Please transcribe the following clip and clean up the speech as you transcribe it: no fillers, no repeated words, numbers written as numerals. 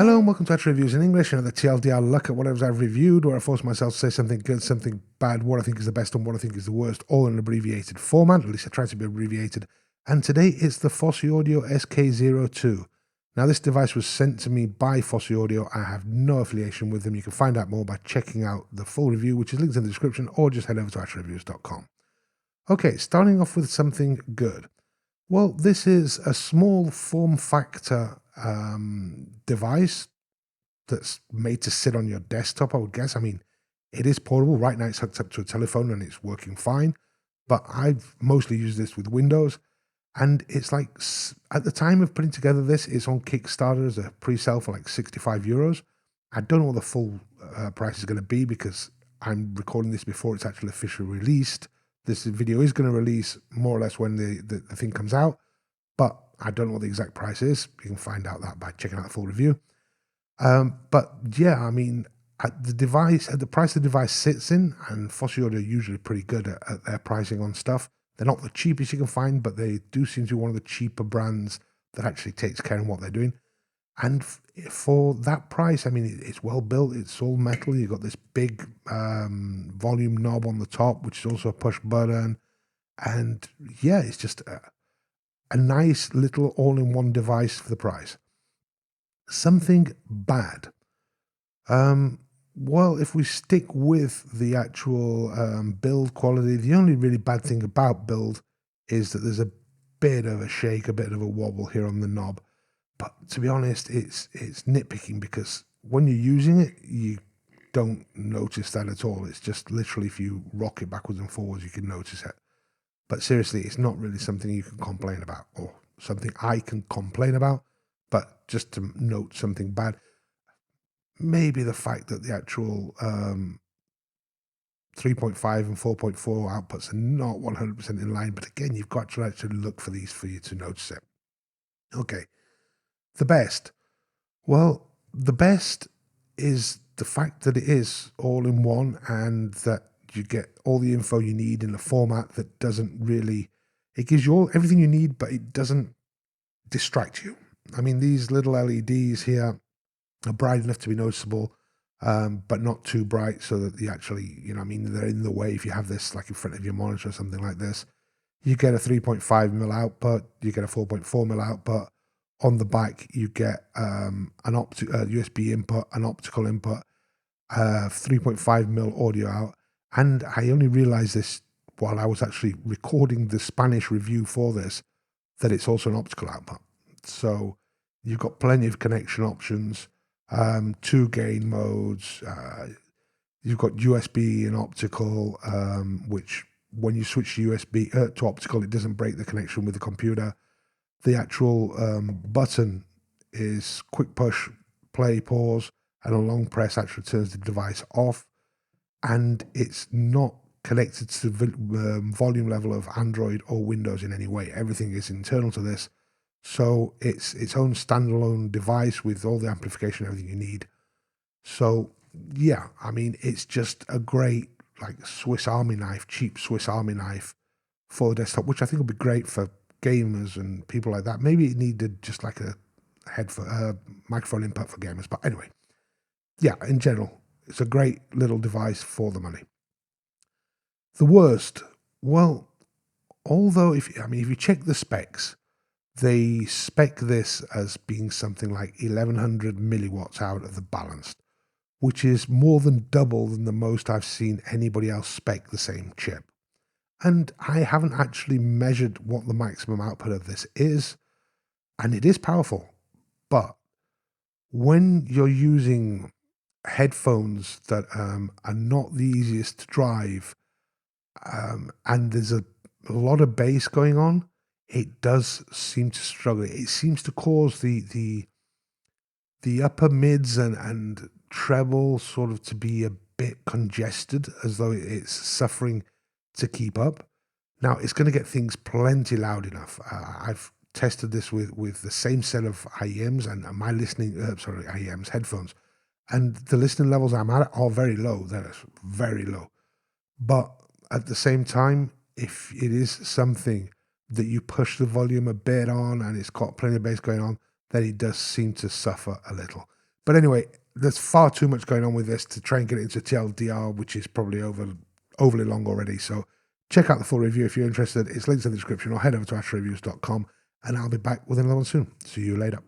Hello and welcome to Actual Reviews in English. The TLDR look at whatever I've reviewed, where I force myself to say something good, something bad, what I think is the best and what I think is the worst, all in an abbreviated format. At least I try to be abbreviated. And today it's the Fosi Audio SK02. Now this device was sent to me by Fosi Audio. I have no affiliation with them. You can find out more by checking out the full review, which is linked in the description, or just head over to actualreviews.com. Okay, starting off with something good. Well, this is a small form factor device that's made to sit on your desktop, I would guess. I mean, it is portable. Right now it's hooked up to a telephone and it's working fine, but I've mostly used this with Windows, and it's like, at the time of putting together this, it's on Kickstarter as a pre-sale for like €65. I don't know what the full price is going to be because I'm recording this before it's actually officially released. This video is going to release more or less when the thing comes out, but I don't know what the exact price is. You can find out that by checking out the full review. But yeah, I mean, at the price the device sits in, and Fosi Audio are usually pretty good at their pricing on stuff. They're not the cheapest you can find, but they do seem to be one of the cheaper brands that actually takes care of what they're doing. And for that price, I mean, it's well built. It's all metal. You've got this big volume knob on the top, which is also a push button. And yeah, it's just a nice little all-in-one device for the price. Something bad. Well, if we stick with the actual build quality, the only really bad thing about build is that there's a bit of a shake, a bit of a wobble here on the knob. But to be honest, it's nitpicking, because when you're using it, you don't notice that at all. It's just literally if you rock it backwards and forwards, you can notice it. But seriously, it's not really something you can complain about, or something I can complain about. But just to note something bad, maybe the fact that the actual 3.5 and 4.4 outputs are not 100% in line. But again, you've got to actually look for these for you to notice it. Okay. The best. Well, the best is the fact that it is all in one, and that you get all the info you need in a format that doesn't really, it gives you everything you need, but it doesn't distract you. I mean, these little LEDs here are bright enough to be noticeable, but not too bright so that you actually, I mean, they're in the way. If you have this like in front of your monitor or something like this, you get a 3.5mm output, you get a 4.4mm output. On the back, you get an USB input, an optical input, 3.5mm audio out. And I only realized this while I was actually recording the Spanish review for this, that it's also an optical output. So you've got plenty of connection options, 2 gain modes. You've got USB and optical, which when you switch to USB to optical, it doesn't break the connection with the computer. The actual button is quick push, play, pause, and a long press actually turns the device off. And it's not connected to the volume level of Android or Windows in any way. Everything is internal to this. So it's its own standalone device with all the amplification, everything you need. So yeah, I mean, it's just a great like Swiss Army knife, cheap Swiss Army knife for the desktop, which I think will be great for gamers and people like that. Maybe it needed just like a microphone input for gamers. But anyway, yeah, in general, it's a great little device for the money. The worst, well, although if you check the specs, they spec this as being something like 1100 milliwatts out of the balanced, which is more than double than the most I've seen anybody else spec the same chip. And I haven't actually measured what the maximum output of this is, and it is powerful. But when you're using headphones that are not the easiest to drive, and there's a lot of bass going on, it does seem to struggle. It seems to cause the upper mids and treble sort of to be a bit congested, as though it's suffering to keep up. Now, it's going to get things plenty loud enough. I've tested this with the same set of IEMs and my IEMs headphones, and the listening levels I'm at are very low. They're very low. But at the same time, if it is something that you push the volume a bit on and it's got plenty of bass going on, then it does seem to suffer a little. But anyway, there's far too much going on with this to try and get it into TLDR, which is probably overly long already. So check out the full review if you're interested. It's linked in the description, or head over to ashreviews.com, and I'll be back with another one soon. See you later.